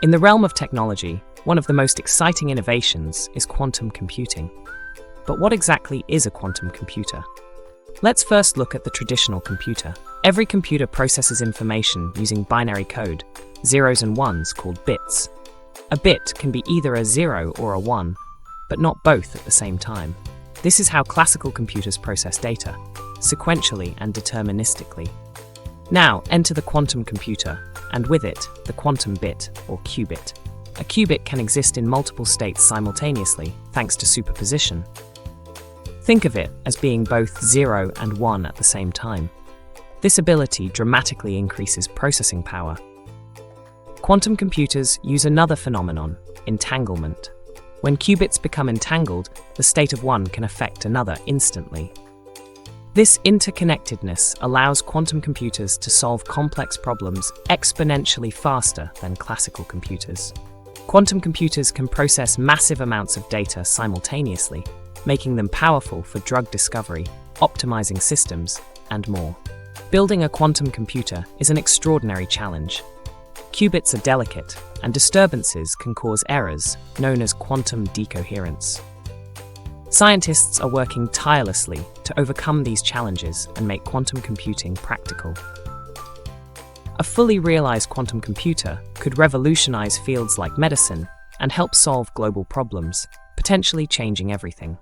In the realm of technology, one of the most exciting innovations is quantum computing. But what exactly is a quantum computer? Let's first look at the traditional computer. Every computer processes information using binary code, zeros and ones called bits. A bit can be either a 0 or a 1, but not both at the same time. This is how classical computers process data, sequentially and deterministically. Now, enter the quantum computer, and with it, the quantum bit, or qubit. A qubit can exist in multiple states simultaneously, thanks to superposition. Think of it as being both 0 and 1 at the same time. This ability dramatically increases processing power. Quantum computers use another phenomenon, entanglement. When qubits become entangled, the state of one can affect another instantly. This interconnectedness allows quantum computers to solve complex problems exponentially faster than classical computers. Quantum computers can process massive amounts of data simultaneously, making them powerful for drug discovery, optimizing systems, and more. Building a quantum computer is an extraordinary challenge. Qubits are delicate, and disturbances can cause errors, known as quantum decoherence. Scientists are working tirelessly to overcome these challenges and make quantum computing practical. A fully realized quantum computer could revolutionize fields like medicine and help solve global problems, potentially changing everything.